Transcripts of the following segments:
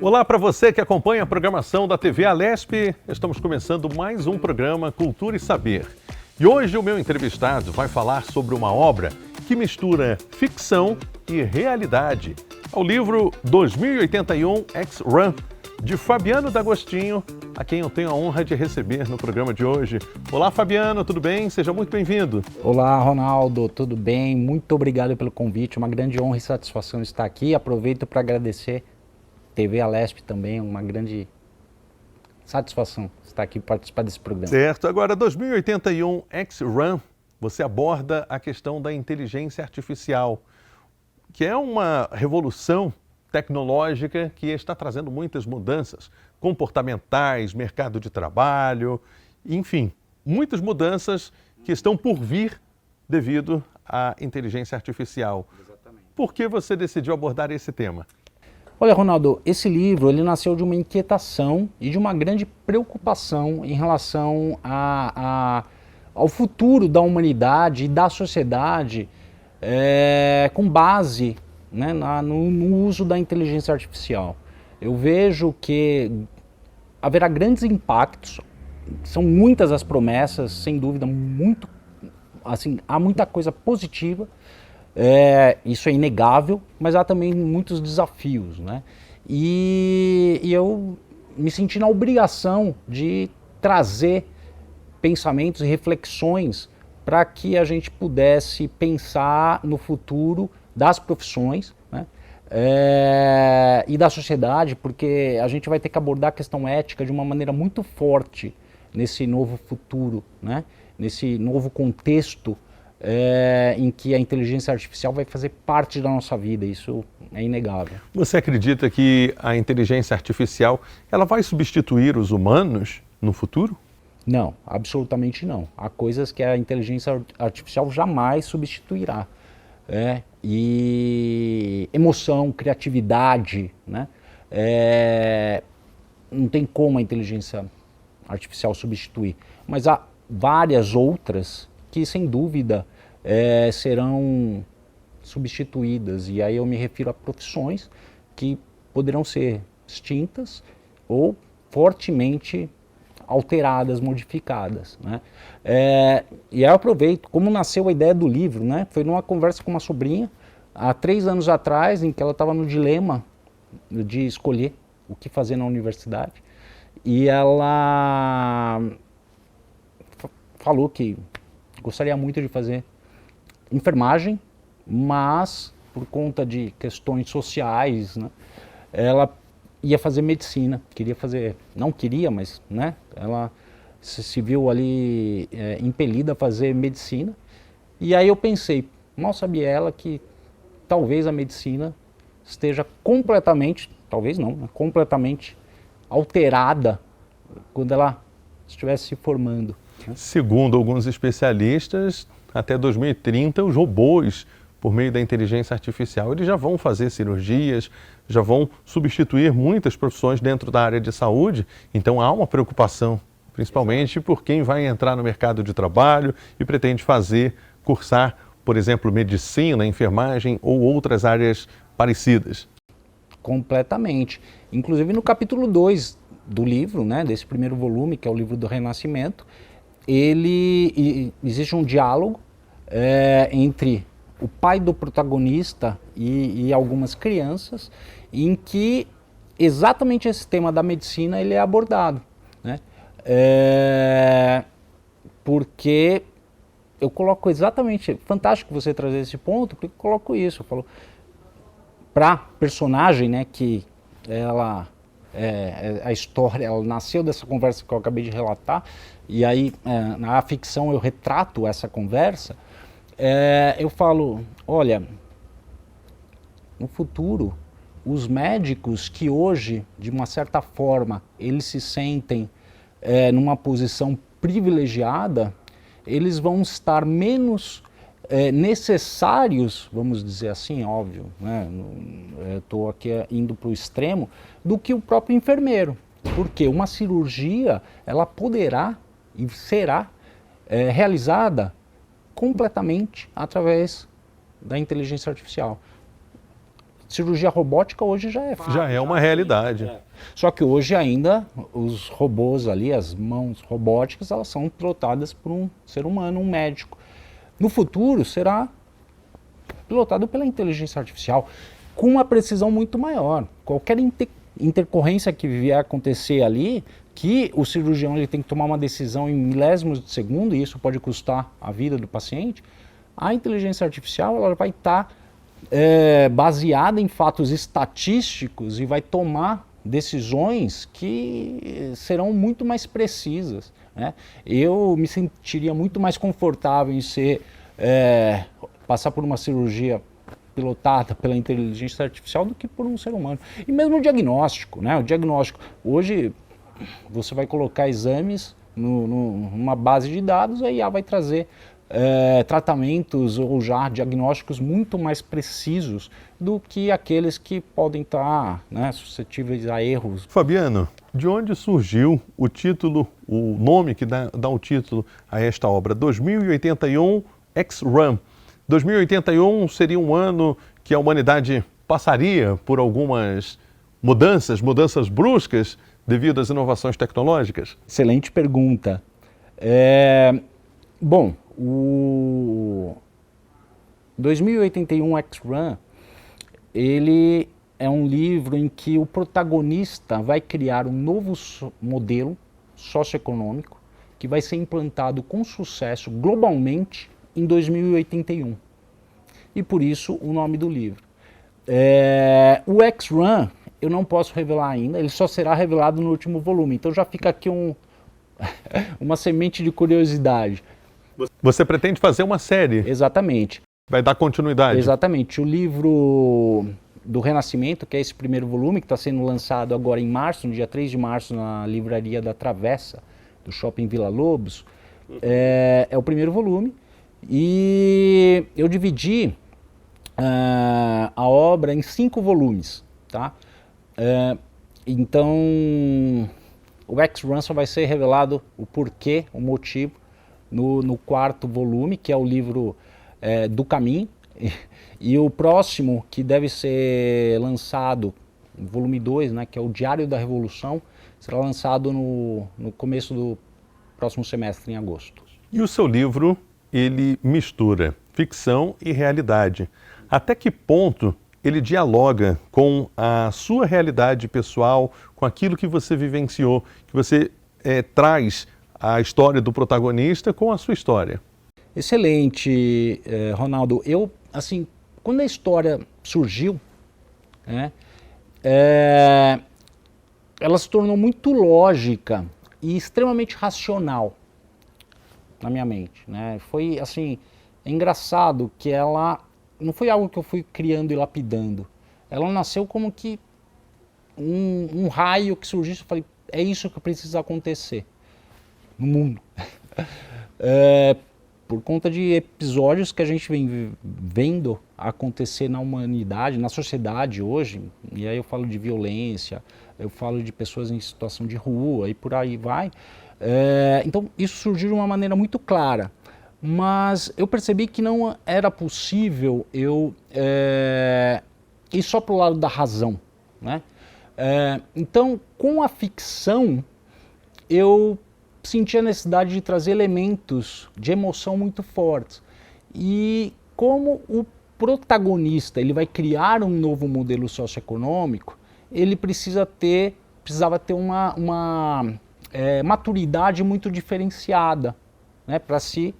Olá para você que acompanha a programação da TV Alesp. Estamos começando mais um programa Cultura e Saber. E hoje o meu entrevistado vai falar sobre uma obra que mistura ficção e realidade. É o livro 2081 X-Run, de Fabiano D'Agostinho, a quem eu tenho a honra de receber no programa de hoje. Olá, Fabiano, tudo bem? Seja muito bem-vindo. Olá, Ronaldo, tudo bem? Muito obrigado pelo convite, uma grande honra e satisfação estar aqui. Aproveito para agradecer TV Alesp também, uma grande satisfação estar aqui e participar desse programa. Certo, agora 2081 X-Run, você aborda a questão da inteligência artificial, que é uma revolução tecnológica que está trazendo muitas mudanças comportamentais, mercado de trabalho, enfim, muitas mudanças que estão por vir devido à inteligência artificial. Exatamente. Por que você decidiu abordar esse tema? Olha, Ronaldo, esse livro ele nasceu de uma inquietação e de uma grande preocupação em relação ao futuro da humanidade e da sociedade com base, né, no uso da inteligência artificial. Eu vejo que haverá grandes impactos, são muitas as promessas, sem dúvida, há muita coisa positiva, isso é inegável, mas há também muitos desafios, né? E eu me senti na obrigação de trazer pensamentos e reflexões para que a gente pudesse pensar no futuro das profissões, né? E da sociedade, porque a gente vai ter que abordar a questão ética de uma maneira muito forte nesse novo futuro, né? Nesse novo contexto em que a inteligência artificial vai fazer parte da nossa vida, isso é inegável. Você acredita que a inteligência artificial ela vai substituir os humanos no futuro? Não, absolutamente não. Há coisas que a inteligência artificial jamais substituirá. E emoção, criatividade, né? Não tem como a inteligência artificial substituir. Mas há várias outras que, sem dúvida, serão substituídas. E aí eu me refiro a profissões que poderão ser extintas ou fortemente alteradas, modificadas, né? E aí eu aproveito, como nasceu a ideia do livro, né? Foi numa conversa com uma sobrinha, há 3 anos atrás, em que ela estava no dilema de escolher o que fazer na universidade. E ela falou que gostaria muito de fazer enfermagem, mas por conta de questões sociais, né, ela ia fazer medicina, não queria, mas, né, ela se viu ali impelida a fazer medicina. E aí eu pensei, mal sabia ela que talvez a medicina esteja completamente, talvez não, né, completamente alterada quando ela estivesse se formando. Segundo alguns especialistas, até 2030 os robôs, por meio da inteligência artificial, eles já vão fazer cirurgias, já vão substituir muitas profissões dentro da área de saúde. Então há uma preocupação, principalmente por quem vai entrar no mercado de trabalho e pretende cursar, por exemplo, medicina, enfermagem ou outras áreas parecidas. Completamente. Inclusive no capítulo 2 do livro, né, desse primeiro volume, que é o livro do Renascimento, existe um diálogo entre o pai do protagonista e algumas crianças, em que exatamente esse tema da medicina ele é abordado, né? Porque eu coloco exatamente, fantástico você trazer esse ponto, porque eu coloco isso, eu falo, para a personagem, né, que ela a história, ela nasceu dessa conversa que eu acabei de relatar, e aí na ficção eu retrato essa conversa. Eu falo, olha, no futuro, os médicos que hoje, de uma certa forma, eles se sentem numa posição privilegiada, eles vão estar menos necessários, vamos dizer assim, óbvio, né? Estou aqui indo para o extremo, do que o próprio enfermeiro. Porque uma cirurgia, ela poderá e será realizada completamente através da inteligência artificial. cirurgia robótica hoje já é fato. Já é uma realidade. Só que hoje ainda os robôs ali, as mãos robóticas, elas são pilotadas por um ser humano, um médico. No futuro será pilotado pela inteligência artificial com uma precisão muito maior. Qualquer intercorrência que vier a acontecer ali, que o cirurgião ele tem que tomar uma decisão em milésimos de segundo, e isso pode custar a vida do paciente, a inteligência artificial ela vai estar baseada em fatos estatísticos e vai tomar decisões que serão muito mais precisas, né? Eu me sentiria muito mais confortável em passar por uma cirurgia pilotada pela inteligência artificial do que por um ser humano. E mesmo o diagnóstico, né? O diagnóstico, hoje você vai colocar exames numa base de dados, a IA vai trazer tratamentos ou já diagnósticos muito mais precisos do que aqueles que podem estar, né, suscetíveis a erros. Fabiano, de onde surgiu o título, o nome que dá o título a esta obra? 2081 X-Ram. 2081 seria um ano que a humanidade passaria por algumas mudanças bruscas devido às inovações tecnológicas? Excelente pergunta. Bom, o 2081 X-Ram, ele é um livro em que o protagonista vai criar um novo modelo socioeconômico que vai ser implantado com sucesso globalmente em 2081. E por isso o nome do livro. O X-Ram eu não posso revelar ainda, ele só será revelado no último volume. Então já fica aqui uma semente de curiosidade. Você pretende fazer uma série? Exatamente. Vai dar continuidade? Exatamente. O livro do Renascimento, que é esse primeiro volume, que está sendo lançado agora em março, no dia 3 de março, na livraria da Travessa, do Shopping Vila Lobos, é o primeiro volume. E eu dividi a obra em 5 volumes, tá? Então, o X-Ram só vai ser revelado o porquê, o motivo, no 4º volume, que é o livro do caminho, e o próximo, que deve ser lançado, volume 2, né, que é o Diário da Revolução, será lançado no começo do próximo semestre, em agosto. E o seu livro, ele mistura ficção e realidade. Até que ponto ele dialoga com a sua realidade pessoal, com aquilo que você vivenciou, que você traz a história do protagonista com a sua história? Excelente, Ronaldo. Eu, assim, quando a história surgiu, né, ela se tornou muito lógica e extremamente racional na minha mente, né? Foi, assim, engraçado que ela não foi algo que eu fui criando e lapidando. Ela nasceu como que um raio que surgiu. Eu falei, é isso que precisa acontecer no mundo. Por conta de episódios que a gente vem vendo acontecer na humanidade, na sociedade hoje, e aí eu falo de violência, eu falo de pessoas em situação de rua e por aí vai. Então isso surgiu de uma maneira muito clara, mas eu percebi que não era possível eu ir só para o lado da razão, né? Então, com a ficção, eu senti a necessidade de trazer elementos de emoção muito fortes. E como o protagonista ele vai criar um novo modelo socioeconômico, ele precisava ter uma maturidade muito diferenciada, né, para se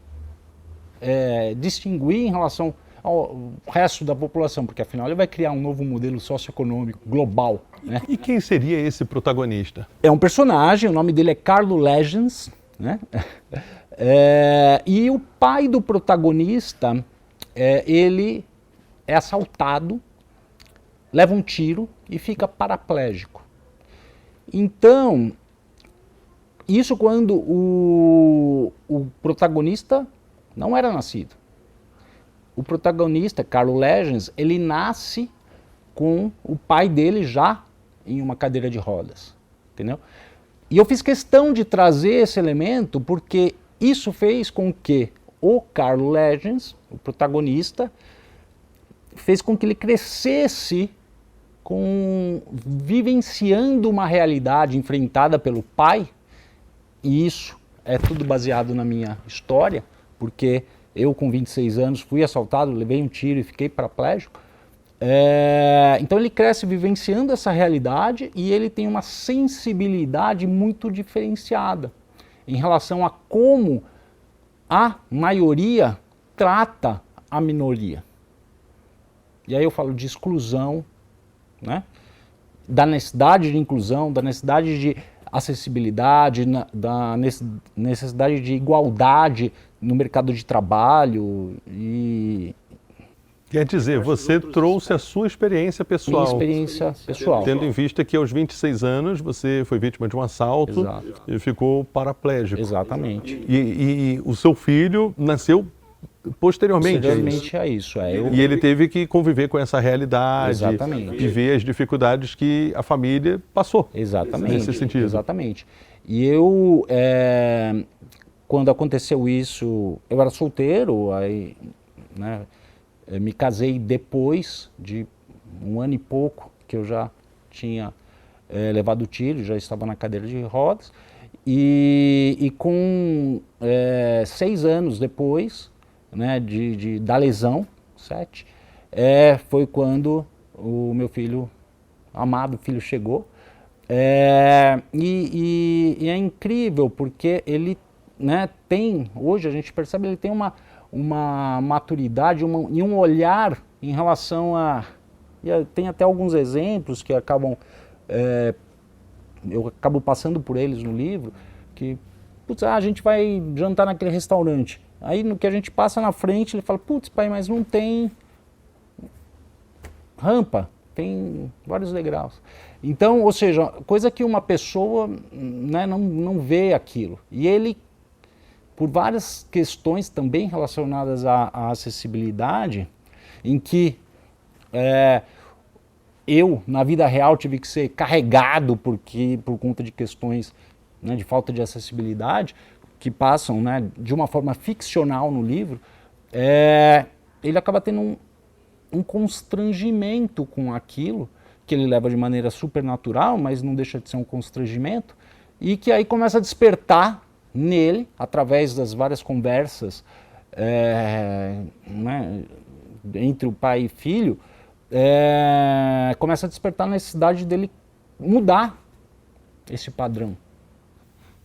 distinguir em relação ao resto da população, porque afinal ele vai criar um novo modelo socioeconômico global, né? E quem seria esse protagonista? É um personagem, o nome dele é Carlo Legends, né? E o pai do protagonista, ele é assaltado, leva um tiro e fica paraplégico. Então, isso quando o protagonista não era nascido. O protagonista, Carlo Legends, ele nasce com o pai dele já em uma cadeira de rodas, entendeu? E eu fiz questão de trazer esse elemento porque isso fez com que o Carlo Legends, o protagonista, fez com que ele crescesse vivenciando uma realidade enfrentada pelo pai, e isso é tudo baseado na minha história, porque eu com 26 anos fui assaltado, levei um tiro e fiquei paraplégico. Então ele cresce vivenciando essa realidade e ele tem uma sensibilidade muito diferenciada em relação a como a maioria trata a minoria. E aí eu falo de exclusão, né? Da necessidade de inclusão, da necessidade de acessibilidade, da necessidade de igualdade no mercado de trabalho. Quer dizer, você trouxe a sua experiência pessoal. Minha experiência pessoal. Tendo em vista que aos 26 anos você foi vítima de um assalto. Exato. E ficou paraplégico. Exatamente. E o seu filho nasceu posteriormente a isso. E ele teve que conviver com essa realidade. Exatamente. E ver as dificuldades que a família passou. Exatamente. Nesse sentido. Exatamente. E eu, quando aconteceu isso, eu era solteiro, aí, né, me casei depois de 1 ano e pouco que eu já tinha levado o tiro, já estava na cadeira de rodas. E com 6 anos depois, né, da lesão, 7, foi quando o meu amado filho chegou. E é incrível porque ele, né, hoje a gente percebe, ele tem uma maturidade e um olhar em relação tem até alguns exemplos que eu acabo passando por eles no livro, que, putz, a gente vai jantar naquele restaurante. Aí no que a gente passa na frente, ele fala, putz, pai, mas não tem rampa, tem vários degraus. Então, ou seja, coisa que uma pessoa, né, não vê aquilo. E ele, por várias questões também relacionadas à acessibilidade, em que eu, na vida real, tive que ser carregado por conta de questões, né, de falta de acessibilidade, que passam, né, de uma forma ficcional no livro, ele acaba tendo um constrangimento com aquilo, que ele leva de maneira supernatural, mas não deixa de ser um constrangimento, e que aí começa a despertar nele, através das várias conversas né, entre o pai e filho, começa a despertar a necessidade dele mudar esse padrão.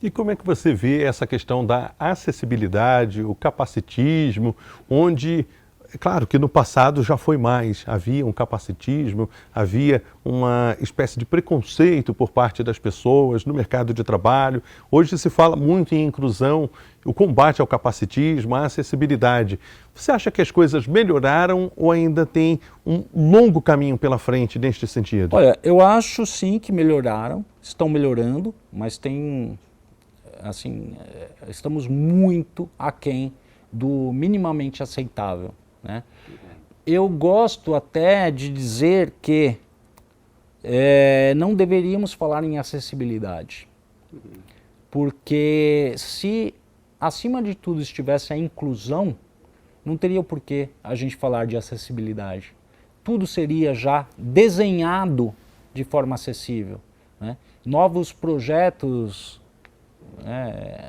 E como é que você vê essa questão da acessibilidade, o capacitismo, onde, é claro que no passado já foi mais, havia um capacitismo, havia uma espécie de preconceito por parte das pessoas no mercado de trabalho. Hoje se fala muito em inclusão, o combate ao capacitismo, à acessibilidade. Você acha que as coisas melhoraram ou ainda tem um longo caminho pela frente neste sentido? Olha, eu acho sim que melhoraram, estão melhorando, mas estamos muito aquém do minimamente aceitável, né? Eu gosto até de dizer que não deveríamos falar em acessibilidade, porque se acima de tudo estivesse a inclusão, não teria o porquê a gente falar de acessibilidade. Tudo seria já desenhado de forma acessível, né? Novos projetos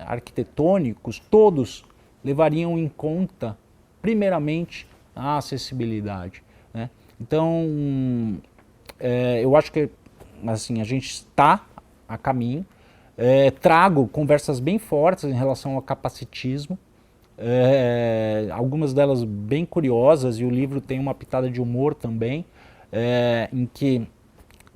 arquitetônicos, todos levariam em conta, primeiramente, a acessibilidade, né? Então, eu acho que assim, a gente está a caminho. Trago conversas bem fortes em relação ao capacitismo, algumas delas bem curiosas, e o livro tem uma pitada de humor também, em que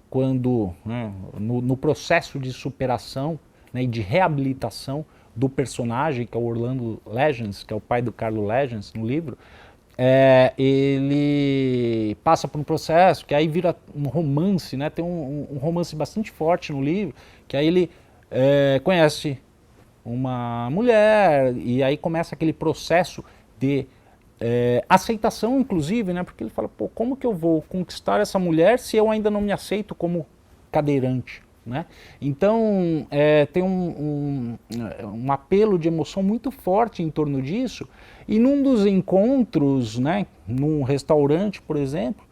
quando, né, no processo de superação, né, e de reabilitação do personagem, que é o Orlando Legends, que é o pai do Carlo Legends no livro, ele passa por um processo que aí vira um romance, né? Tem um romance bastante forte no livro, que aí ele conhece uma mulher e aí começa aquele processo de aceitação, inclusive, né? Porque ele fala, pô, como que eu vou conquistar essa mulher se eu ainda não me aceito como cadeirante, né? Então tem um apelo de emoção muito forte em torno disso, e num dos encontros, né, num restaurante, por exemplo,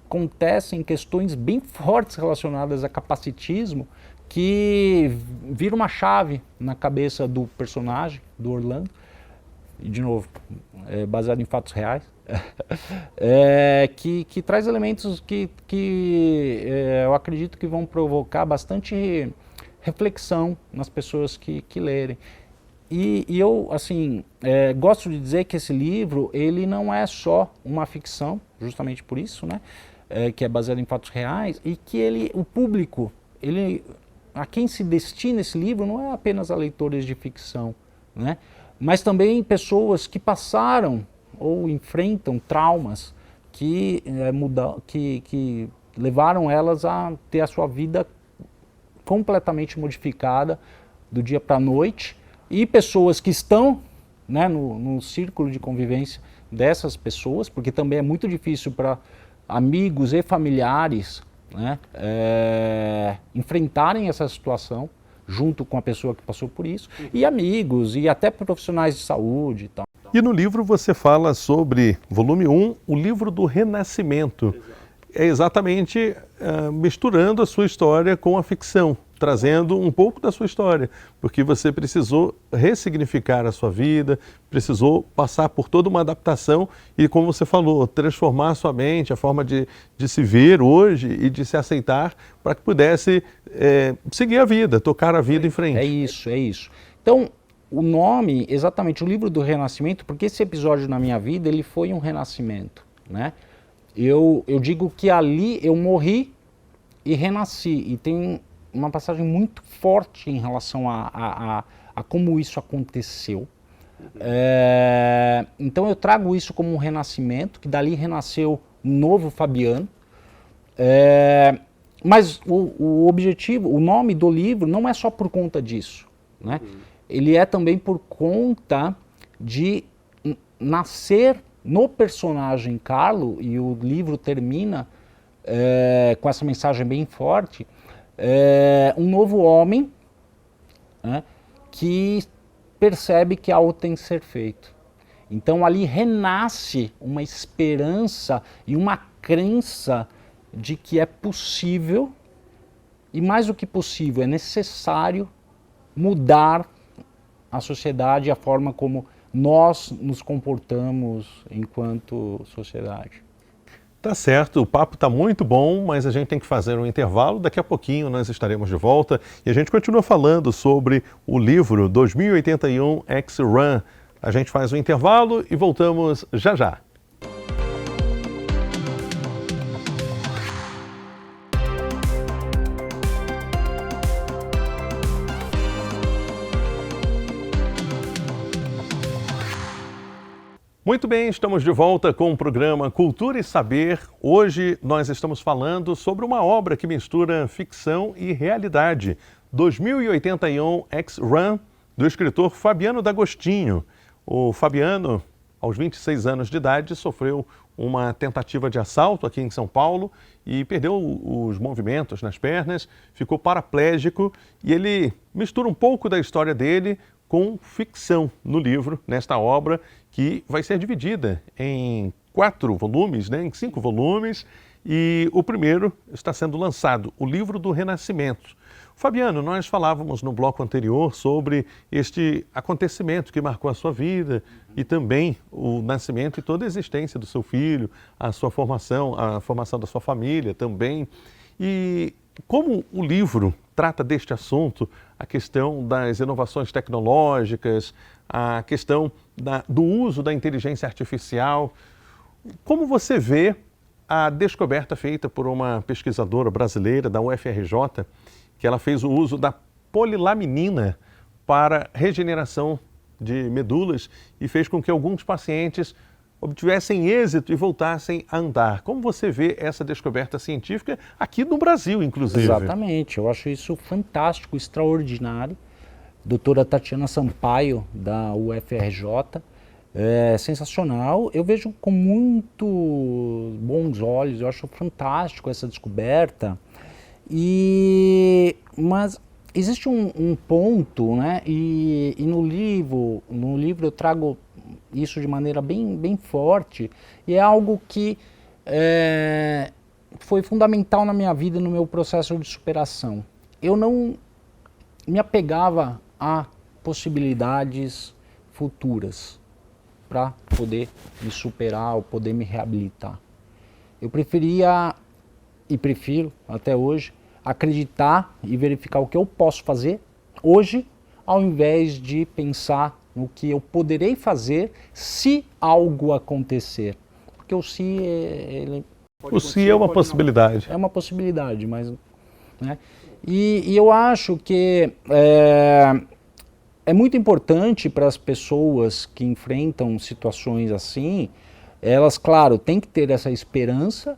acontecem questões bem fortes relacionadas a capacitismo que vira uma chave na cabeça do personagem, do Orlando, e de novo, baseado em fatos reais, que traz elementos que eu acredito que vão provocar bastante reflexão nas pessoas que lerem. E eu, assim, gosto de dizer que esse livro, ele não é só uma ficção, justamente por isso, né, que é baseado em fatos reais, e que o público, a quem se destina esse livro não é apenas a leitores de ficção, né, mas também pessoas que passaram ou enfrentam traumas que levaram elas a ter a sua vida completamente modificada do dia para a noite, e pessoas que estão, né, no círculo de convivência dessas pessoas, porque também é muito difícil para amigos e familiares, né, enfrentarem essa situação junto com a pessoa que passou por isso, e amigos e até profissionais de saúde e tal. E no livro você fala sobre, volume 1, o livro do renascimento. É exatamente misturando a sua história com a ficção, trazendo um pouco da sua história, porque você precisou ressignificar a sua vida, precisou passar por toda uma adaptação e, como você falou, transformar a sua mente, a forma de se ver hoje e de se aceitar para que pudesse seguir a vida, tocar a vida em frente. É isso. Então, o nome, exatamente, o livro do renascimento, porque esse episódio na minha vida, ele foi um renascimento, né? Eu digo que ali eu morri e renasci, e tem uma passagem muito forte em relação a como isso aconteceu. Então eu trago isso como um renascimento, que dali renasceu um novo Fabiano. Mas o objetivo, o nome do livro não é só por conta disso, né? Ele é também por conta de nascer no personagem Carlo, e o livro termina com essa mensagem bem forte, um novo homem, né, que percebe que algo tem que ser feito. Então ali renasce uma esperança e uma crença de que é possível, e mais do que possível, é necessário mudar a sociedade, a forma como nós nos comportamos enquanto sociedade. Tá certo, o papo está muito bom, mas a gente tem que fazer um intervalo. Daqui a pouquinho nós estaremos de volta e a gente continua falando sobre o livro 2081 X-Run. A gente faz um intervalo e voltamos já já. Muito bem, estamos de volta com o programa Cultura e Saber. Hoje nós estamos falando sobre uma obra que mistura ficção e realidade. 2081 X-Run, do escritor Fabiano D'Agostinho. O Fabiano, aos 26 anos de idade, sofreu uma tentativa de assalto aqui em São Paulo e perdeu os movimentos nas pernas, ficou paraplégico, e ele mistura um pouco da história dele com ficção no livro, nesta obra, que vai ser dividida em 4 volumes, né, em 5 volumes, e o primeiro está sendo lançado, o Livro do Renascimento. Fabiano, nós falávamos no bloco anterior sobre este acontecimento que marcou a sua vida e também o nascimento e toda a existência do seu filho, a sua formação, a formação da sua família também. E como o livro trata deste assunto, a questão das inovações tecnológicas, a questão do uso da inteligência artificial, como você vê a descoberta feita por uma pesquisadora brasileira da UFRJ, que ela fez o uso da polilaminina para regeneração de medulas e fez com que alguns pacientes obtivessem êxito e voltassem a andar. Como você vê essa descoberta científica aqui no Brasil, inclusive? Exatamente, eu acho isso fantástico, extraordinário. Doutora Tatiana Sampaio, da UFRJ, é sensacional. Eu vejo com muito bons olhos, eu acho fantástico essa descoberta. Mas existe um ponto, né? E no livro eu trago isso de maneira bem forte, e é algo que foi fundamental na minha vida, no meu processo de superação. Eu não me apegava a possibilidades futuras para poder me superar ou poder me reabilitar. Eu preferia, e prefiro até hoje, acreditar e verificar o que eu posso fazer hoje, ao invés de pensar no que eu poderei fazer se algo acontecer. Porque o se, ele pode O se é uma possibilidade. é uma possibilidade, mas... né? E eu acho que é muito importante para as pessoas que enfrentam situações assim, elas, claro, têm que ter essa esperança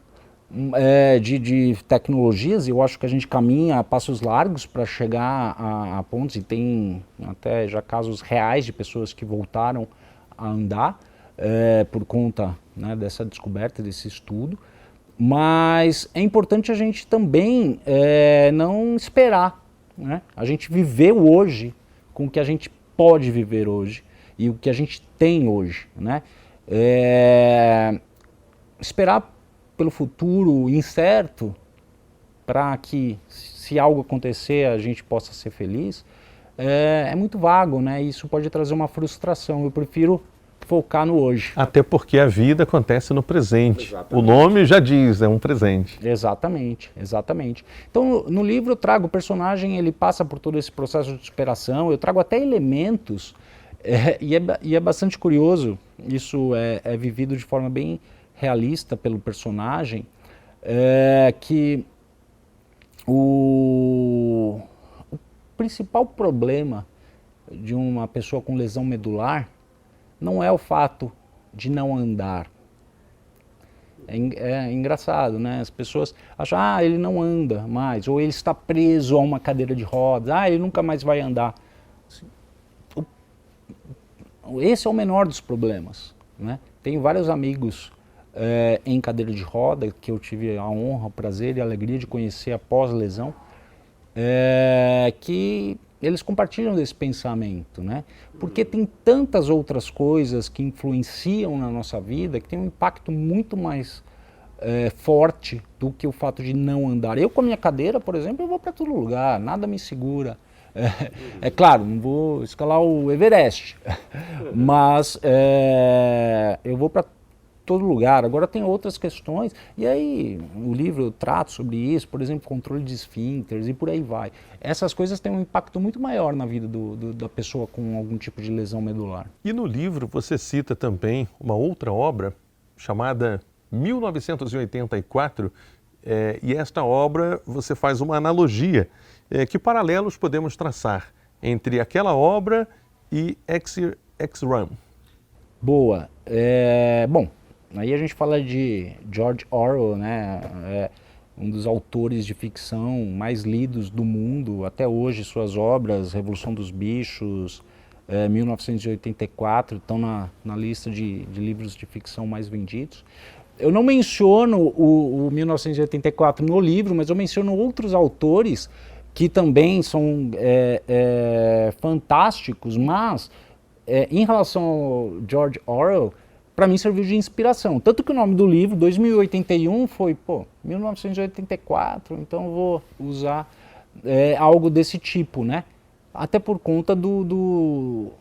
de tecnologias. Eu acho que a gente caminha a passos largos para chegar a pontos, e tem até já casos reais de pessoas que voltaram a andar por conta, né, dessa descoberta, desse estudo. Mas é importante a gente também não esperar, né? A gente viver o hoje com o que a gente pode viver hoje e o que a gente tem hoje, né? Esperar pelo futuro incerto para que, se algo acontecer, a gente possa ser feliz, é muito vago, né? Isso pode trazer uma frustração. Eu prefiro focar no hoje. Até porque a vida acontece no presente. Exatamente. O nome já diz, é um presente. Exatamente, exatamente. Então, no livro eu trago o personagem, ele passa por todo esse processo de superação, eu trago até elementos, e é bastante curioso, isso é vivido de forma bem realista pelo personagem, que o principal problema de uma pessoa com lesão medular não é o fato de não andar. É engraçado, né? As pessoas acham, ele não anda mais, ou ele está preso a uma cadeira de rodas, ele nunca mais vai andar. Esse é o menor dos problemas, né? Tenho vários amigos em cadeira de roda, que eu tive a honra, o prazer e a alegria de conhecer após a lesão, que eles compartilham desse pensamento, né? Porque tem tantas outras coisas que influenciam na nossa vida que tem um impacto muito mais forte do que o fato de não andar. Eu com a minha cadeira, por exemplo, eu vou para todo lugar, nada me segura. É claro, não vou escalar o Everest, mas eu vou para todo lugar. Agora tem outras questões, e aí o livro eu trato sobre isso, por exemplo, controle de esfíncteres e por aí vai. Essas coisas têm um impacto muito maior na vida da pessoa com algum tipo de lesão medular. E no livro você cita também uma outra obra chamada 1984, e esta obra você faz uma analogia. Que paralelos podemos traçar entre aquela obra e X-Rum? Boa. Bom, aí a gente fala de George Orwell, né? Um dos autores de ficção mais lidos do mundo até hoje. Suas obras, Revolução dos Bichos, 1984, estão na lista de livros de ficção mais vendidos. Eu não menciono o 1984 no livro, mas eu menciono outros autores que também são fantásticos, mas em relação ao George Orwell, para mim serviu de inspiração. Tanto que o nome do livro, 2081, foi 1984, então eu vou usar algo desse tipo, né? Até por conta do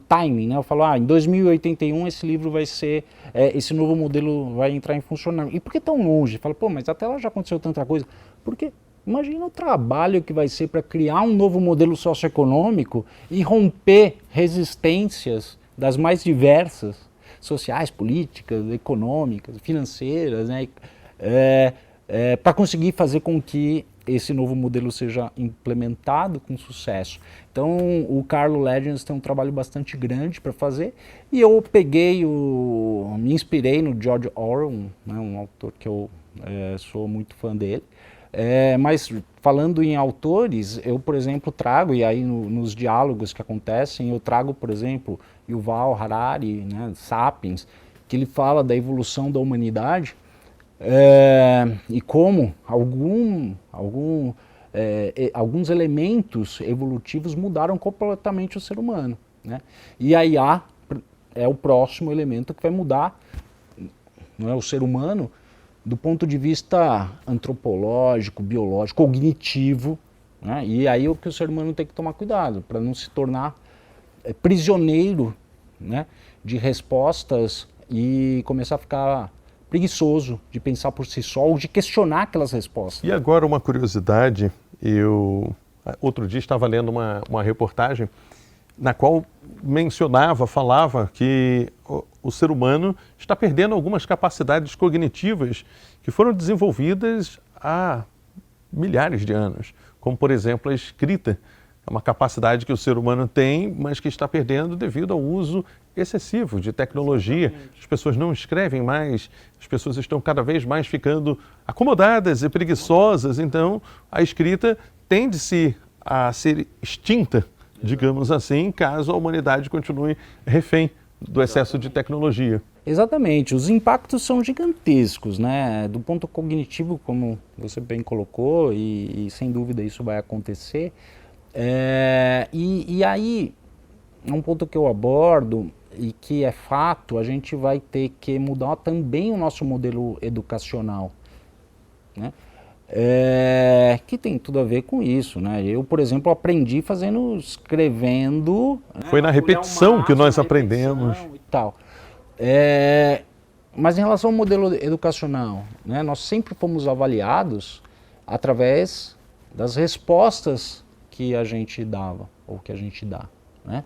timing, né? Eu falo, em 2081 esse livro vai ser, esse novo modelo vai entrar em funcionamento. E por que tão longe? Fala, mas até lá já aconteceu tanta coisa. Porque imagina o trabalho que vai ser para criar um novo modelo socioeconômico e romper resistências das mais diversas, sociais, políticas, econômicas, financeiras, né? Para conseguir fazer com que esse novo modelo seja implementado com sucesso. Então o Carlo Legends tem um trabalho bastante grande para fazer, e eu me inspirei no George Orwell, né, um autor que eu sou muito fã dele. Mas falando em autores, eu, por exemplo, trago, e aí nos diálogos que acontecem, eu trago, por exemplo, Yuval Harari, né, Sapiens, que ele fala da evolução da humanidade e como alguns elementos evolutivos mudaram completamente o ser humano, né? E a IA é o próximo elemento que vai mudar, não é, o ser humano do ponto de vista antropológico, biológico, cognitivo, né? E aí o que o ser humano tem que tomar cuidado para não se tornar prisioneiro, né, de respostas e começar a ficar preguiçoso de pensar por si só ou de questionar aquelas respostas. E agora uma curiosidade, eu outro dia estava lendo uma reportagem na qual falava que o ser humano está perdendo algumas capacidades cognitivas que foram desenvolvidas há milhares de anos, como por exemplo a escrita. É uma capacidade que o ser humano tem, mas que está perdendo devido ao uso excessivo de tecnologia. As pessoas não escrevem mais, as pessoas estão cada vez mais ficando acomodadas e preguiçosas, então a escrita tende-se a ser extinta, digamos assim, caso a humanidade continue refém do excesso de tecnologia. Exatamente, os impactos são gigantescos, né? Do ponto cognitivo, como você bem colocou, e sem dúvida isso vai acontecer. E aí, um ponto que eu abordo e que é fato, a gente vai ter que mudar também o nosso modelo educacional, né? Que tem tudo a ver com isso, né? Eu, por exemplo, aprendi escrevendo. Foi na repetição que nós aprendemos. E tal. Mas em relação ao modelo educacional, né, nós sempre fomos avaliados através das respostas que a gente dava, ou que a gente dá, né?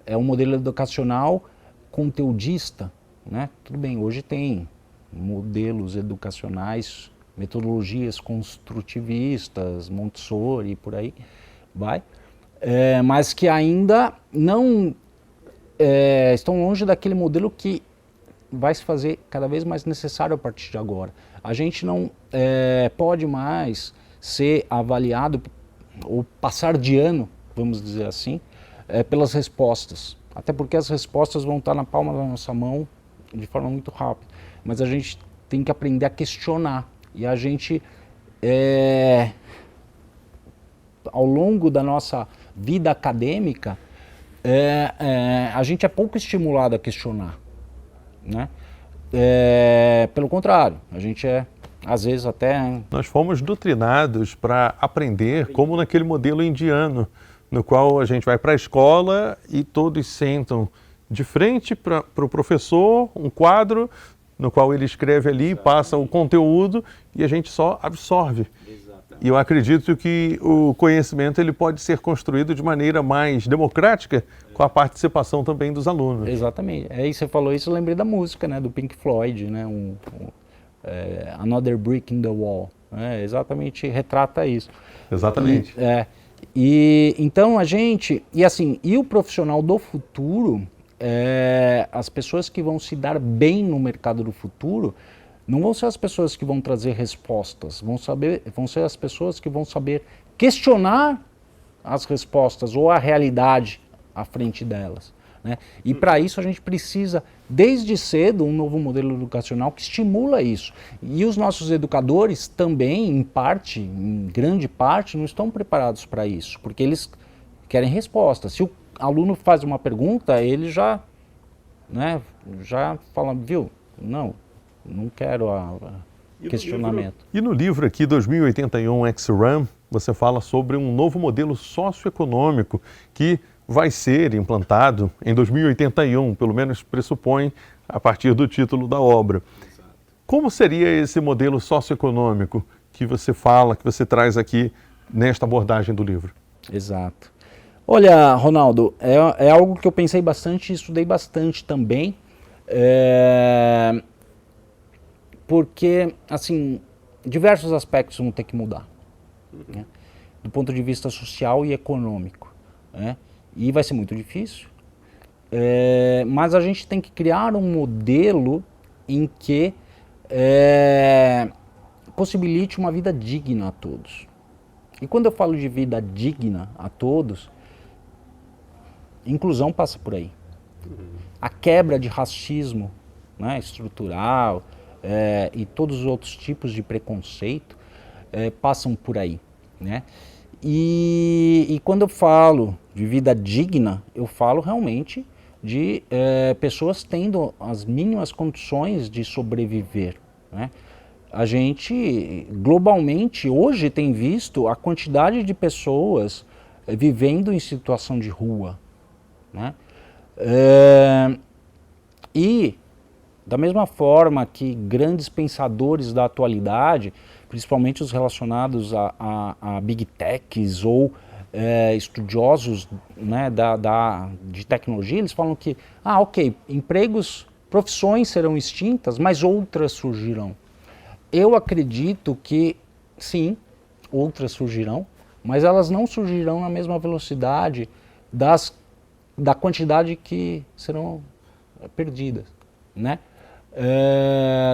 É um modelo educacional conteudista, né? Tudo bem, hoje tem modelos educacionais, metodologias construtivistas, Montessori, por aí vai, mas que ainda não estão longe daquele modelo que vai se fazer cada vez mais necessário a partir de agora. A gente não pode mais ser avaliado ou passar de ano, vamos dizer assim, pelas respostas. Até porque as respostas vão estar na palma da nossa mão de forma muito rápida. Mas a gente tem que aprender a questionar. E a gente, ao longo da nossa vida acadêmica, a gente é pouco estimulado a questionar, né? Pelo contrário, a gente às vezes até... Nós fomos doutrinados para aprender como naquele modelo indiano, no qual a gente vai para a escola e todos sentam de frente para o professor, um quadro no qual ele escreve ali, passa o conteúdo e a gente só absorve. E eu acredito que o conhecimento ele pode ser construído de maneira mais democrática, com a participação também dos alunos. Exatamente. Aí você falou isso, eu lembrei da música, né, do Pink Floyd, né, Another Brick in the Wall. Exatamente, retrata isso. Exatamente. E então a gente, e o profissional do futuro, as pessoas que vão se dar bem no mercado do futuro, não vão ser as pessoas que vão trazer respostas, vão ser as pessoas que vão saber questionar as respostas ou a realidade à frente delas, né? E para isso a gente precisa, desde cedo, um novo modelo educacional que estimula isso. E os nossos educadores também, em grande parte, não estão preparados para isso, porque eles querem respostas. Se o aluno faz uma pergunta, ele já fala, viu, não quero questionamento. E no livro aqui, 2081 X-RAM, você fala sobre um novo modelo socioeconômico que vai ser implantado em 2081, pelo menos pressupõe a partir do título da obra. Exato. Como seria esse modelo socioeconômico que você fala, que você traz aqui nesta abordagem do livro? Exato. Olha, Ronaldo, é algo que eu pensei bastante e estudei bastante também, porque, assim, diversos aspectos vão ter que mudar, né? Do ponto de vista social e econômico, né? E vai ser muito difícil, mas a gente tem que criar um modelo em que possibilite uma vida digna a todos. E quando eu falo de vida digna a todos, inclusão passa por aí. A quebra de racismo, né, estrutural e todos os outros tipos de preconceito passam por aí, né? E quando eu falo de vida digna, eu falo realmente de pessoas tendo as mínimas condições de sobreviver, né? a gente globalmente hoje tem visto a quantidade de pessoas vivendo em situação de rua, né? E da mesma forma que grandes pensadores da atualidade, principalmente os relacionados a big techs ou estudiosos, né, de tecnologia, eles falam que, ok, profissões serão extintas, mas outras surgirão. Eu acredito que, sim, outras surgirão, mas elas não surgirão na mesma velocidade da quantidade que serão perdidas, né?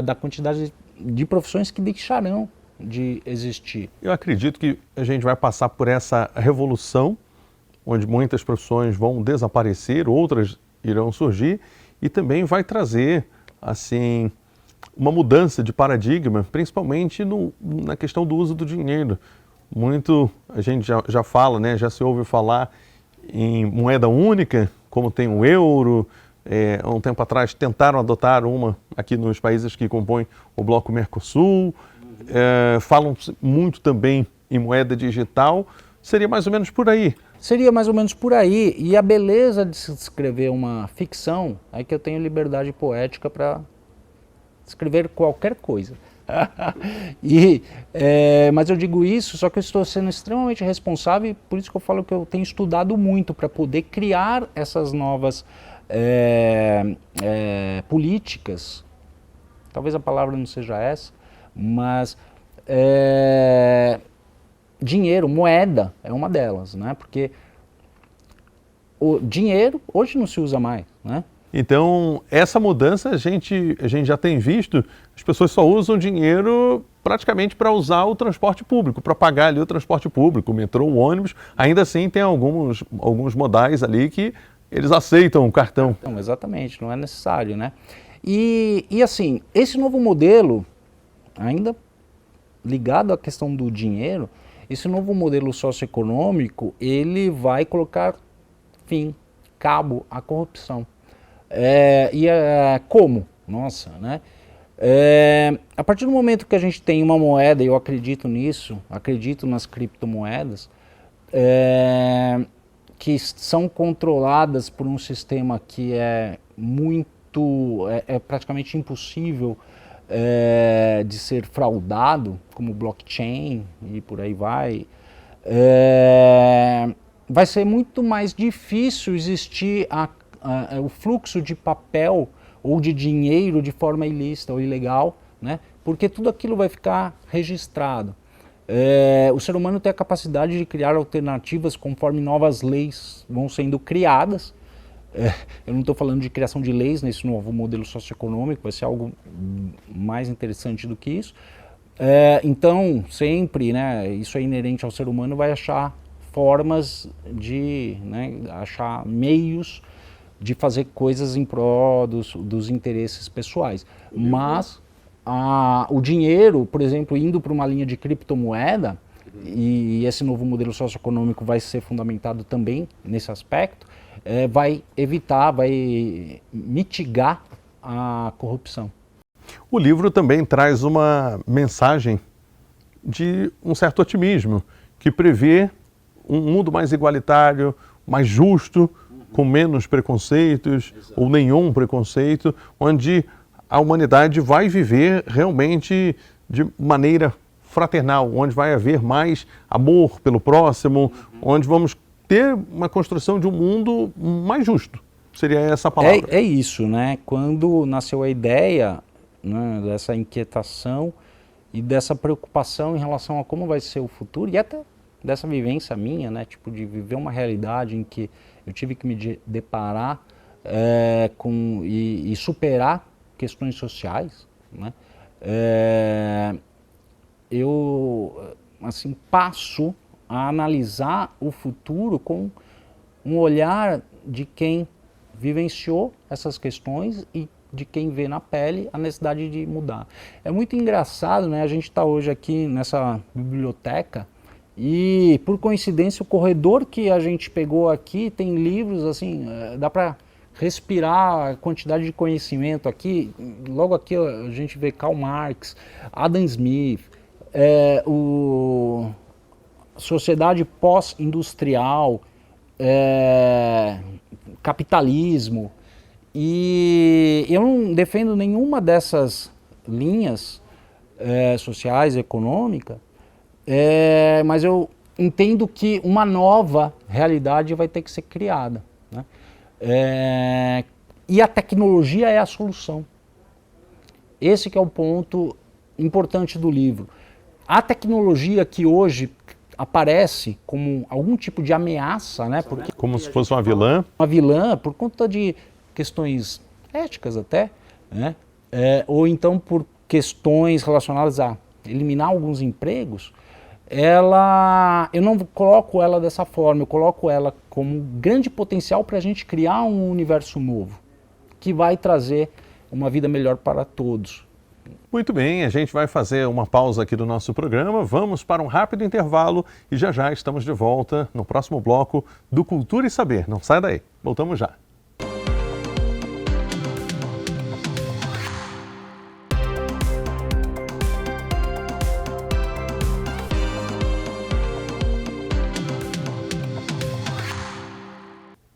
Da quantidade de profissões que deixarão de existir. Eu acredito que a gente vai passar por essa revolução, onde muitas profissões vão desaparecer, outras irão surgir, e também vai trazer, assim, uma mudança de paradigma, principalmente na questão do uso do dinheiro. Muito, a gente já fala, né, já se ouve falar em moeda única, como tem o euro. Há um tempo atrás tentaram adotar uma aqui nos países que compõem o bloco Mercosul. Falam muito também em moeda digital. Seria mais ou menos por aí. Seria mais ou menos por aí. E a beleza de se escrever uma ficção é que eu tenho liberdade poética para escrever qualquer coisa. Mas eu digo isso, só que eu estou sendo extremamente responsável, e por isso que eu falo que eu tenho estudado muito para poder criar essas novas políticas. Talvez a palavra não seja essa, mas dinheiro, moeda é uma delas, né? Porque o dinheiro hoje não se usa mais, né? Então, essa mudança a gente já tem visto, as pessoas só usam dinheiro praticamente para usar o transporte público, para pagar ali o transporte público, o metrô, o ônibus. Ainda assim, tem alguns modais ali que eles aceitam o cartão. Então, exatamente, não é necessário, né? E assim, esse novo modelo, ainda ligado à questão do dinheiro, esse novo modelo socioeconômico, ele vai colocar cabo à corrupção. Como? Nossa, né? A partir do momento que a gente tem uma moeda, e eu acredito nisso, acredito nas criptomoedas, que são controladas por um sistema que é praticamente impossível de ser fraudado, como blockchain e por aí vai, vai ser muito mais difícil existir o fluxo de papel ou de dinheiro de forma ilícita ou ilegal, né? Porque tudo aquilo vai ficar registrado. O ser humano tem a capacidade de criar alternativas conforme novas leis vão sendo criadas. Eu não estou falando de criação de leis nesse novo modelo socioeconômico, vai ser algo mais interessante do que isso. Então, sempre, né, isso é inerente ao ser humano, vai achar formas de, né, achar meios de fazer coisas em prol dos interesses pessoais. Mas o dinheiro, por exemplo, indo para uma linha de criptomoeda, e esse novo modelo socioeconômico vai ser fundamentado também nesse aspecto, vai evitar, vai mitigar a corrupção. O livro também traz uma mensagem de um certo otimismo, que prevê um mundo mais igualitário, mais justo, com menos preconceitos, ou nenhum preconceito, onde a humanidade vai viver realmente de maneira fraternal, onde vai haver mais amor pelo próximo, onde vamos ter uma construção de um mundo mais justo. Seria essa a palavra. É isso, né? Quando nasceu a ideia, né, dessa inquietação e dessa preocupação em relação a como vai ser o futuro, e até dessa vivência minha, né, tipo de viver uma realidade em que eu tive que me deparar e superar questões sociais, né? Eu assim passo a analisar o futuro com um olhar de quem vivenciou essas questões e de quem vê na pele a necessidade de mudar. É muito engraçado, né? A gente está hoje aqui nessa biblioteca e, por coincidência, o corredor que a gente pegou aqui tem livros, assim, dá para respirar a quantidade de conhecimento aqui. Logo aqui a gente vê Karl Marx, Adam Smith, o sociedade pós-industrial, capitalismo. E eu não defendo nenhuma dessas linhas sociais, econômicas, mas eu entendo que uma nova realidade vai ter que ser criada, né? E a tecnologia é a solução. Esse que é o ponto importante do livro. A tecnologia que hoje aparece como algum tipo de ameaça, né? Porque como se fosse uma vilã. Uma vilã por conta de questões éticas até, né? Ou então por questões relacionadas a eliminar alguns empregos. Eu não coloco ela dessa forma, eu coloco ela como um grande potencial para a gente criar um universo novo, que vai trazer uma vida melhor para todos. Muito bem, a gente vai fazer uma pausa aqui do nosso programa, vamos para um rápido intervalo e já já estamos de volta no próximo bloco do Cultura e Saber. Não sai daí, voltamos já.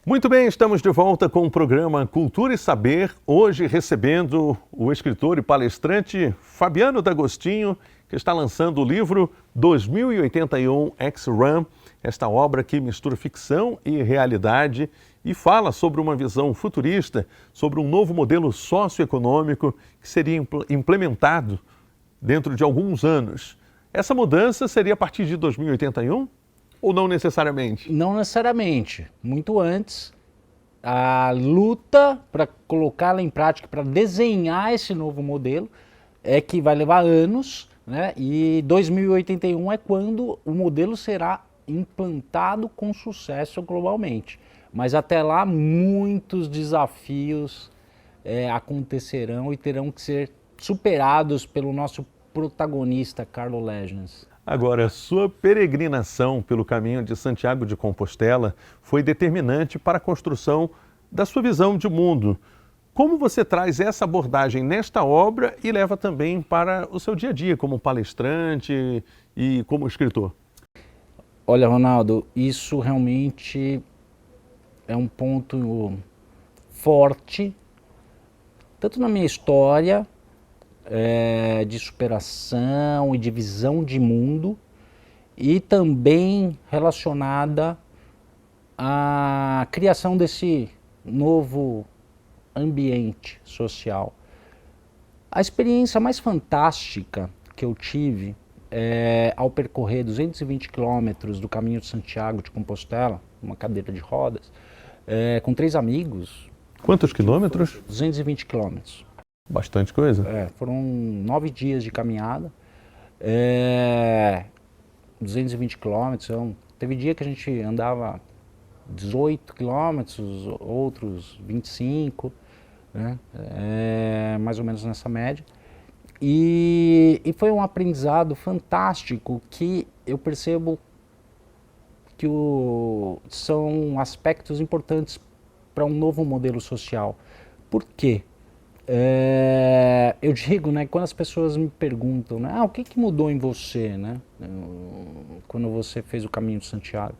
Muito bem, estamos de volta com o programa Cultura e Saber, hoje recebendo o escritor e palestrante Fabiano D'Agostinho, que está lançando o livro 2081 X-Ram, esta obra que mistura ficção e realidade e fala sobre uma visão futurista, sobre um novo modelo socioeconômico que seria implementado dentro de alguns anos. Essa mudança seria a partir de 2081? Ou não necessariamente? Não necessariamente. Muito antes, a luta para colocá-la em prática, para desenhar esse novo modelo, é que vai levar anos, né? E 2081 é quando o modelo será implantado com sucesso globalmente. Mas até lá, muitos desafios acontecerão e terão que ser superados pelo nosso protagonista, Carlo Legends. Agora, sua peregrinação pelo caminho de Santiago de Compostela foi determinante para a construção da sua visão de mundo. Como você traz essa abordagem nesta obra e leva também para o seu dia a dia como palestrante e como escritor? Olha, Ronaldo, isso realmente é um ponto forte, tanto na minha história, de superação e de visão de mundo, e também relacionada à criação desse novo ambiente social. A experiência mais fantástica que eu tive ao percorrer 220 quilômetros do caminho de Santiago de Compostela, uma cadeira de rodas, com 3 amigos. Quantos quilômetros? 220 quilômetros. Bastante coisa. Foram 9 dias de caminhada, 220 quilômetros. Então, teve dia que a gente andava 18 quilômetros, outros 25, né? Mais ou menos nessa média. E foi um aprendizado fantástico que eu percebo que são aspectos importantes para um novo modelo social. Por quê? Eu digo, né, quando as pessoas me perguntam, né, o que mudou em você, né, quando você fez o caminho de Santiago?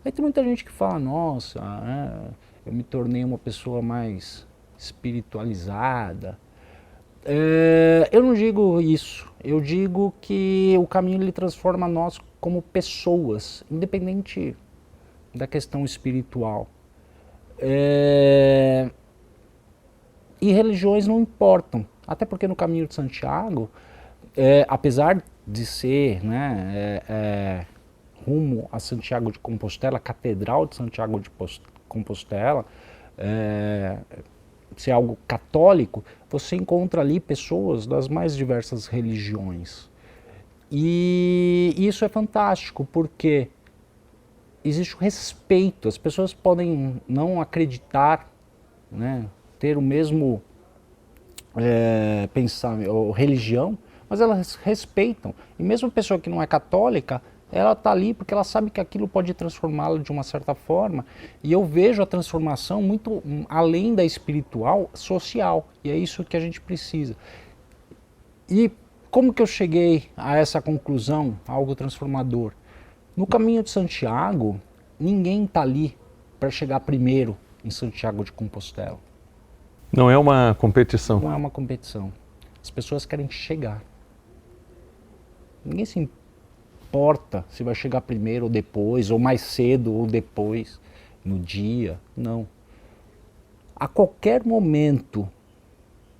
Aí tem muita gente que fala, nossa, eu me tornei uma pessoa mais espiritualizada. Eu não digo isso, eu digo que o caminho ele transforma nós como pessoas, independente da questão espiritual. E religiões não importam, até porque no caminho de Santiago, apesar de ser, né, rumo a Santiago de Compostela, a Catedral de Santiago de Compostela, ser algo católico, você encontra ali pessoas das mais diversas religiões. E isso é fantástico, porque existe o respeito, as pessoas podem não acreditar, né, ter o mesmo pensamento ou religião, mas elas respeitam. E mesmo a pessoa que não é católica Ela está ali porque ela sabe que aquilo pode transformá-la de uma certa forma. E eu vejo a transformação muito além da espiritual, social. E é isso que a gente precisa. E como que eu cheguei a essa conclusão, algo transformador? No caminho de Santiago, ninguém está ali para chegar primeiro em Santiago de Compostela. Não é uma competição. Não é uma competição. As pessoas querem chegar. Ninguém se importa se vai chegar primeiro ou depois, ou mais cedo ou depois, no dia. Não. A qualquer momento,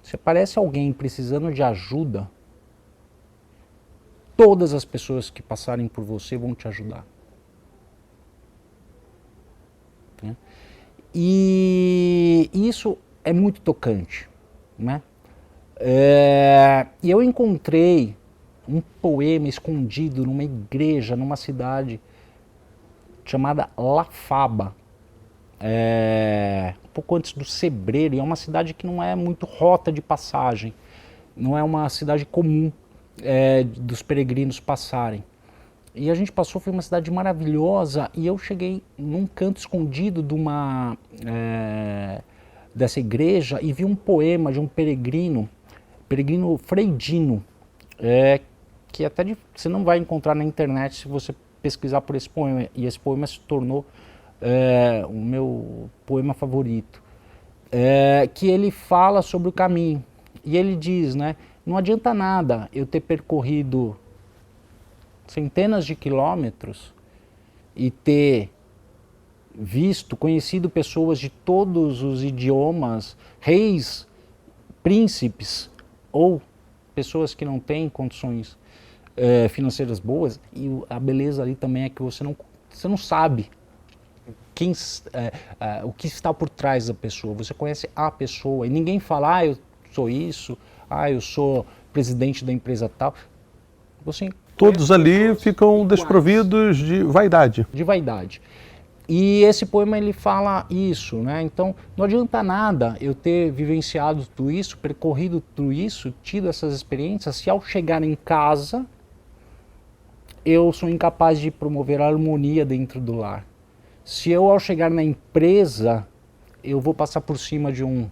se aparece alguém precisando de ajuda, todas as pessoas que passarem por você vão te ajudar. Né? E isso é muito tocante. Né? E eu encontrei um poema escondido numa igreja, numa cidade chamada La Faba, um pouco antes do Sebreiro, e é uma cidade que não é muito rota de passagem, não é uma cidade comum dos peregrinos passarem. E a gente passou, foi uma cidade maravilhosa, e eu cheguei num canto escondido de dessa igreja e vi um poema de um peregrino freidino, que até você não vai encontrar na internet se você pesquisar por esse poema, e esse poema se tornou o meu poema favorito, que ele fala sobre o caminho, e ele diz, né, não adianta nada eu ter percorrido centenas de quilômetros e ter visto, conhecido pessoas de todos os idiomas, reis, príncipes ou pessoas que não têm condições financeiras boas, e a beleza ali também é que você não sabe o que está por trás da pessoa. Você conhece a pessoa e ninguém fala, eu sou isso, eu sou presidente da empresa tal. Todos ali ficam desprovidos de vaidade. De vaidade. E esse poema ele fala isso, né? Então não adianta nada eu ter vivenciado tudo isso, percorrido tudo isso, tido essas experiências, se ao chegar em casa eu sou incapaz de promover a harmonia dentro do lar. Se eu ao chegar na empresa eu vou passar por cima de um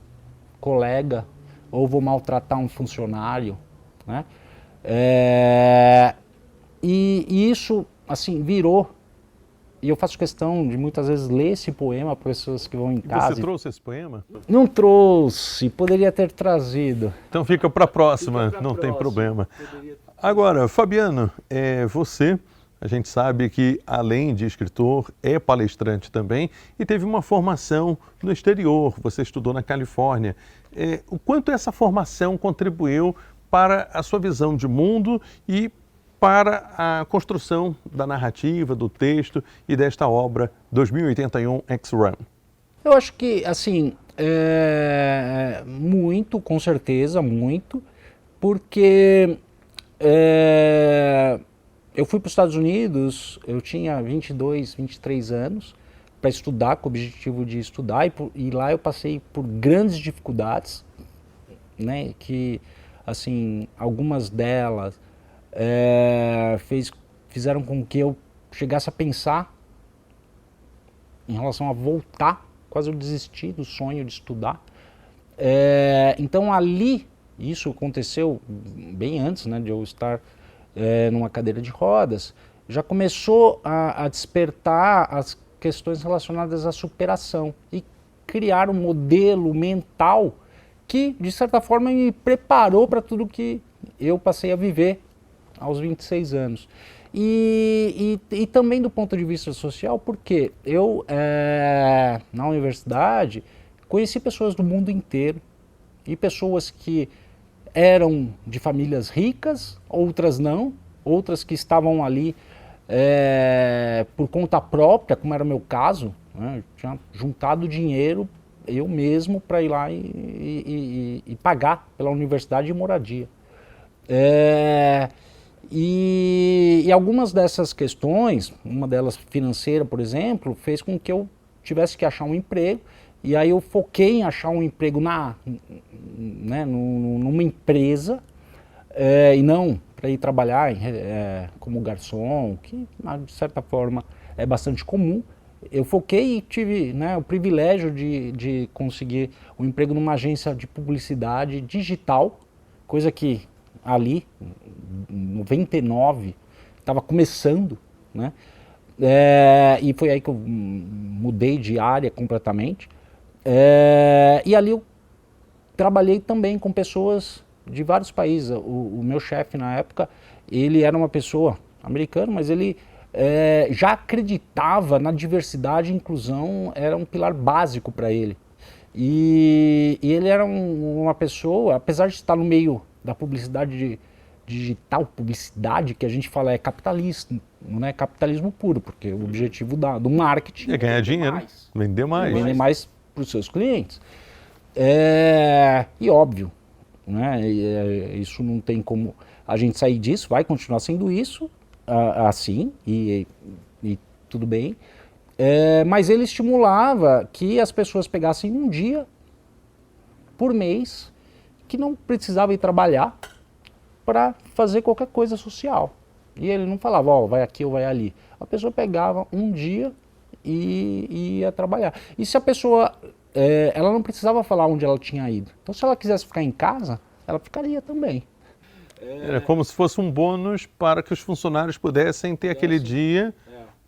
colega ou vou maltratar um funcionário, né? E isso assim virou. E eu faço questão de muitas vezes ler esse poema para pessoas que vão em casa. Você trouxe esse poema? Não trouxe, poderia ter trazido. Então fica para a próxima, não tem problema. Agora, Fabiano, a gente sabe que além de escritor, é palestrante também e teve uma formação no exterior, você estudou na Califórnia. O quanto essa formação contribuiu para a sua visão de mundo e para a construção da narrativa, do texto e desta obra 2081 X-Run? Eu acho que, assim, muito, com certeza, muito, porque eu fui para os Estados Unidos, eu tinha 22, 23 anos, para estudar, com o objetivo de estudar, e lá eu passei por grandes dificuldades, né, que, assim, algumas delas fizeram com que eu chegasse a pensar em relação a voltar, quase eu desisti do sonho de estudar. Então ali, isso aconteceu bem antes, né, de eu estar numa cadeira de rodas, já começou a despertar as questões relacionadas à superação e criar um modelo mental que, de certa forma, me preparou para tudo que eu passei a viver aos 26 anos. E também do ponto de vista social, porque eu, na universidade, conheci pessoas do mundo inteiro, e pessoas que eram de famílias ricas, outras não, outras que estavam ali por conta própria, como era o meu caso, né? Eu tinha juntado dinheiro eu mesmo para ir lá e pagar pela universidade de moradia. E algumas dessas questões, uma delas financeira, por exemplo, fez com que eu tivesse que achar um emprego, e aí eu foquei em achar um emprego numa empresa, e não para ir trabalhar como garçom, que de certa forma é bastante comum. Eu foquei e tive, né, o privilégio de conseguir um emprego numa agência de publicidade digital, coisa que ali, em 99, estava começando, né? E foi aí que eu mudei de área completamente. E ali eu trabalhei também com pessoas de vários países. O meu chefe na época, ele era uma pessoa americana, mas ele já acreditava na diversidade e inclusão, era um pilar básico para ele. E ele era uma pessoa, apesar de estar no meio da publicidade digital, publicidade que a gente fala é capitalista, não é capitalismo puro, porque o objetivo do marketing é ganhar dinheiro, vender mais. Vender mais para os seus clientes. E óbvio, né, isso não tem como a gente sair disso, vai continuar sendo isso, assim, e tudo bem. Mas ele estimulava que as pessoas pegassem um dia por mês que não precisava ir trabalhar para fazer qualquer coisa social. E ele não falava, ó, vai aqui ou vai ali. A pessoa pegava um dia e ia trabalhar. E se a pessoa, ela não precisava falar onde ela tinha ido. Então se ela quisesse ficar em casa, ela ficaria também. Era como se fosse um bônus para que os funcionários pudessem ter aquele dia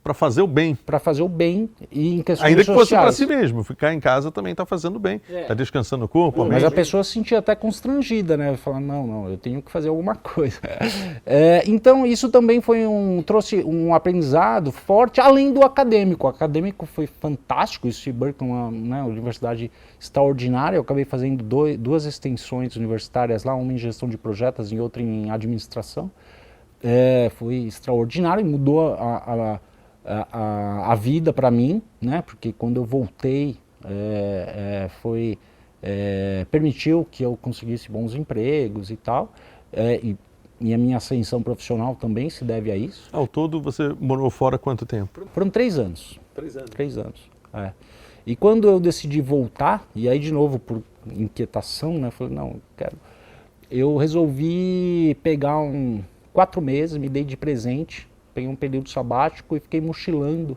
para fazer o bem. Para fazer o bem e em questões Ainda que fosse sociais. para si mesmo, ficar em casa também está fazendo bem, está descansando o corpo, a Mas mente. a pessoa se sentia até constrangida, né? Falando, não, eu tenho que fazer alguma coisa. Então isso também trouxe um aprendizado forte, além do acadêmico. O acadêmico foi fantástico, isso de Berkeley, uma universidade extraordinária. Eu acabei fazendo duas extensões universitárias lá, uma em gestão de projetos e outra em administração. Foi extraordinário, mudou a vida para mim, né? Porque quando eu voltei, permitiu que eu conseguisse bons empregos e tal, e a minha ascensão profissional também se deve a isso. Ao todo, você morou fora quanto tempo? Foram 3 anos. 3 anos. 3 anos. E quando eu decidi voltar, e aí de novo por inquietação, né? Eu falei, não, eu resolvi pegar 4 meses, me dei de presente, peguei um período sabático e fiquei mochilando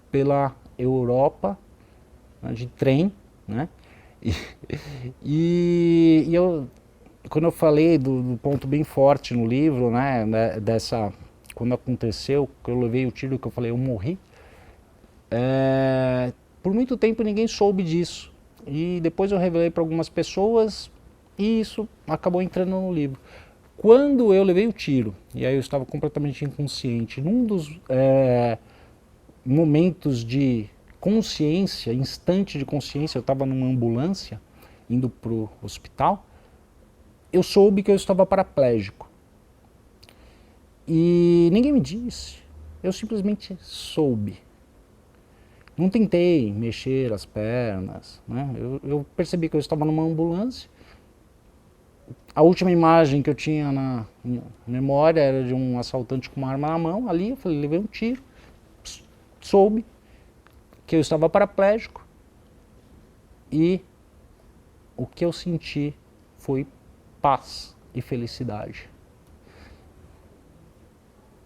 pela Europa, né, de trem, né? E quando eu falei do ponto bem forte no livro, né, quando aconteceu, que eu levei o tiro, que eu falei, eu morri, por muito tempo ninguém soube disso. E depois eu revelei para algumas pessoas e isso acabou entrando no livro. Quando eu levei o tiro, e aí eu estava completamente inconsciente, num dos momentos de consciência, instante de consciência, eu estava numa ambulância, indo para o hospital, eu soube que eu estava paraplégico. E ninguém me disse, eu simplesmente soube. Não tentei mexer as pernas, né? Eu percebi que eu estava numa ambulância. A última imagem que eu tinha na memória era de um assaltante com uma arma na mão. Ali eu falei, levei um tiro, soube que eu estava paraplégico e o que eu senti foi paz e felicidade.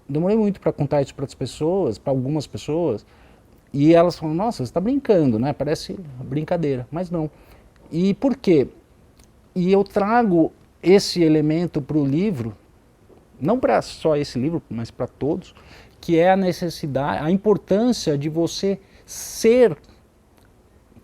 Demorei muito para contar isso para as pessoas, para algumas pessoas, e elas falam, nossa, você está brincando, né? Parece brincadeira, mas não. E por quê? E eu trago esse elemento para o livro, não para só esse livro, mas para todos, que é a necessidade, a importância de você ser.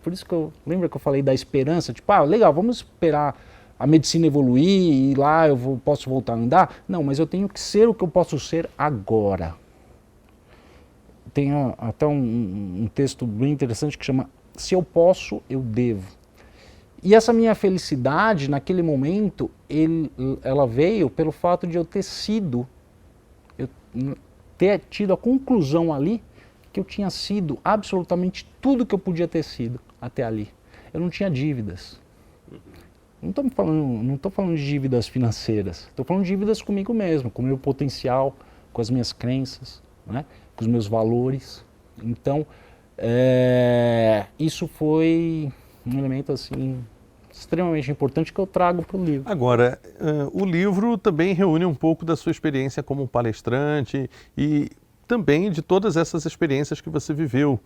Por isso que lembra que eu falei da esperança, tipo, legal, vamos esperar a medicina evoluir e lá posso voltar a andar? Não, mas eu tenho que ser o que eu posso ser agora. Tem até um texto bem interessante que chama Se Eu Posso, Eu Devo. E essa minha felicidade, naquele momento, ela veio pelo fato de eu ter tido a conclusão ali que eu tinha sido absolutamente tudo que eu podia ter sido até ali. Eu não tinha dívidas. Não estou falando de dívidas financeiras, estou falando de dívidas comigo mesmo, com o meu potencial, com as minhas crenças, né? Com os meus valores. Então, isso foi um elemento assim extremamente importante que eu trago para o livro. Agora, o livro também reúne um pouco da sua experiência como palestrante e também de todas essas experiências que você viveu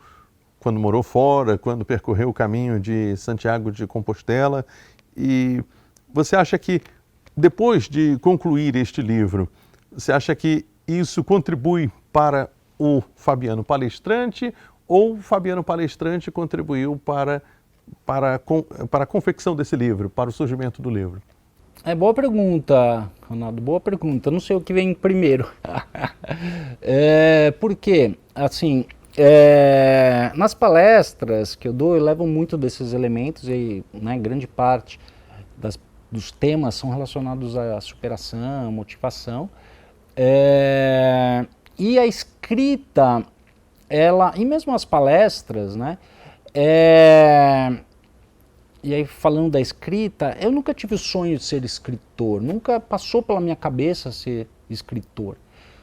quando morou fora, quando percorreu o caminho de Santiago de Compostela. E você acha que, depois de concluir este livro, você acha que isso contribui para o Fabiano palestrante ou o Fabiano palestrante contribuiu para a confecção desse livro, para o surgimento do livro? É boa pergunta, Ronaldo, boa pergunta. Não sei o que vem primeiro. Porque, assim, nas palestras que eu dou, eu levo muito desses elementos e, né, grande parte dos temas são relacionados à superação, motivação. E a escrita, e mesmo as palestras, né? E aí, falando da escrita, eu nunca tive o sonho de ser escritor, nunca passou pela minha cabeça ser escritor.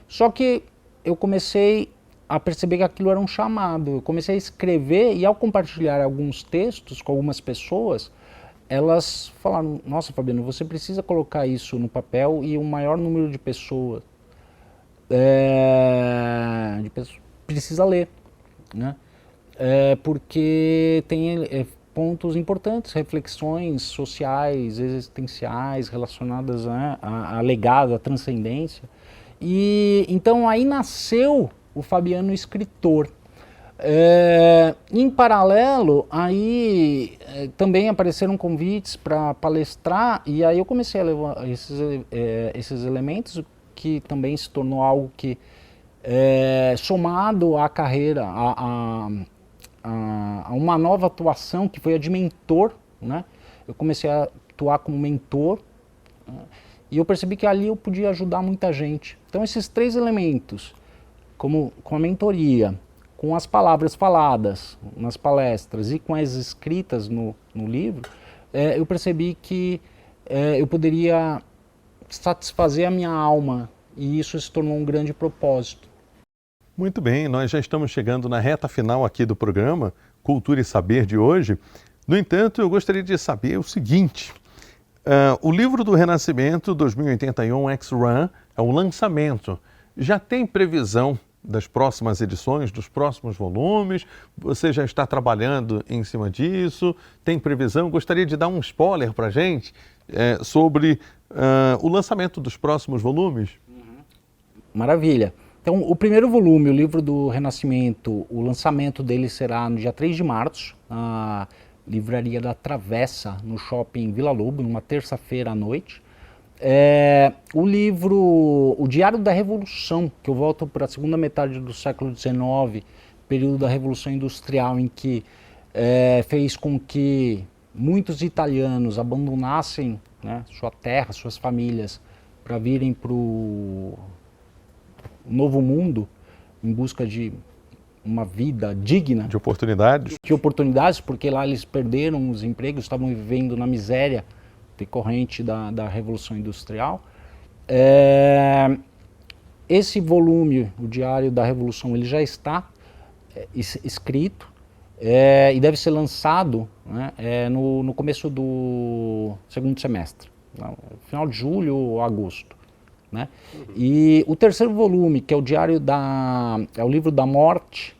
Só que eu comecei a perceber que aquilo era um chamado, eu comecei a escrever e ao compartilhar alguns textos com algumas pessoas, elas falaram, nossa, Fabiano, você precisa colocar isso no papel e o maior número de pessoas, precisa ler, né? Porque tem pontos importantes, reflexões sociais, existenciais, relacionadas, né, a legado, a transcendência. E então aí nasceu o Fabiano escritor. Em paralelo, aí também apareceram convites para palestrar, e aí eu comecei a levar esses elementos, que também se tornou algo que, somado à carreira, a uma nova atuação que foi a de mentor, né? Eu comecei a atuar como mentor, né? E eu percebi que ali eu podia ajudar muita gente. Então esses três elementos, com a mentoria, com as palavras faladas nas palestras e com as escritas no livro, eu percebi que eu poderia satisfazer a minha alma, e isso se tornou um grande propósito. Muito bem, nós já estamos chegando na reta final aqui do programa Cultura e Saber de hoje. No entanto, eu gostaria de saber o seguinte: o livro do Renascimento 2081 X-Run é o lançamento. Já tem previsão das próximas edições, dos próximos volumes? Você já está trabalhando em cima disso? Tem previsão? Gostaria de dar um spoiler para a gente sobre o lançamento dos próximos volumes? Maravilha. Então, o primeiro volume, o livro do Renascimento, o lançamento dele será no dia 3 de março, na Livraria da Travessa, no Shopping Vila Lobo, numa terça-feira à noite. O livro, o Diário da Revolução, que eu volto para a segunda metade do século XIX, período da Revolução Industrial, em que fez com que muitos italianos abandonassem, né, sua terra, suas famílias, para virem para o Novo Mundo, em busca de uma vida digna. De oportunidades. De oportunidades, porque lá eles perderam os empregos, estavam vivendo na miséria decorrente da Revolução Industrial. Esse volume, o Diário da Revolução, ele já está escrito e deve ser lançado, né, no começo do segundo semestre, no final de julho ou agosto. Né? E o terceiro volume, que é o é o livro da morte,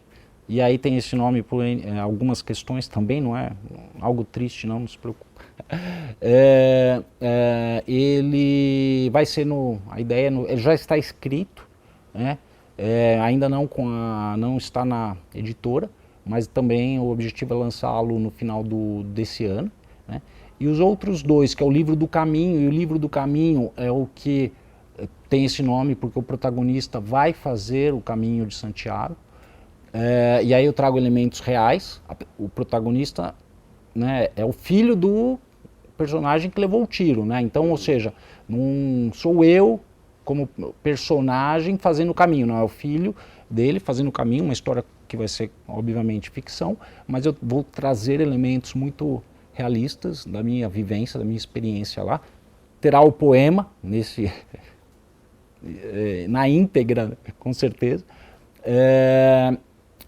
e aí tem esse nome por algumas questões também, não é algo triste, não se preocupe. Ele vai ser a ideia, ele já está escrito, né? Ainda não está na editora, mas também o objetivo é lançá-lo no final desse ano, né? E os outros dois, que é o livro do caminho, e o livro do caminho é o que tem esse nome porque o protagonista vai fazer o caminho de Santiago, e aí eu trago elementos reais. O protagonista, né, é o filho do personagem que levou o tiro, né? Então, ou seja, não sou eu como personagem fazendo o caminho, não, é o filho dele fazendo o caminho, uma história que vai ser obviamente ficção, mas eu vou trazer elementos muito realistas da minha vivência, da minha experiência lá. Terá o poema na íntegra, com certeza.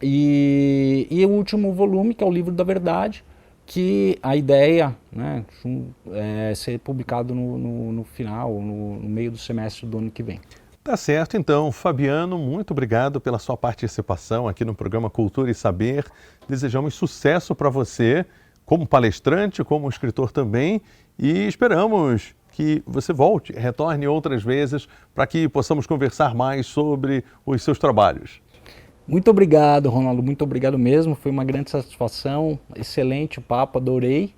E o último volume, que é o Livro da Verdade, que a ideia, né, é ser publicado no final, no meio do semestre do ano que vem. Tá certo, então. Fabiano, muito obrigado pela sua participação aqui no programa Cultura e Saber. Desejamos sucesso para você, como palestrante, como escritor também, e esperamos que você volte, retorne outras vezes para que possamos conversar mais sobre os seus trabalhos. Muito obrigado, Ronaldo, muito obrigado mesmo, foi uma grande satisfação, excelente o papo, adorei.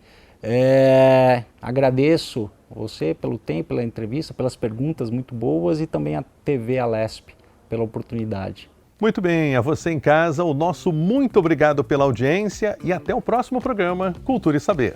Agradeço você pelo tempo, pela entrevista, pelas perguntas muito boas e também a TV Alesp pela oportunidade. Muito bem, a você em casa, o nosso muito obrigado pela audiência e até o próximo programa Cultura e Saber.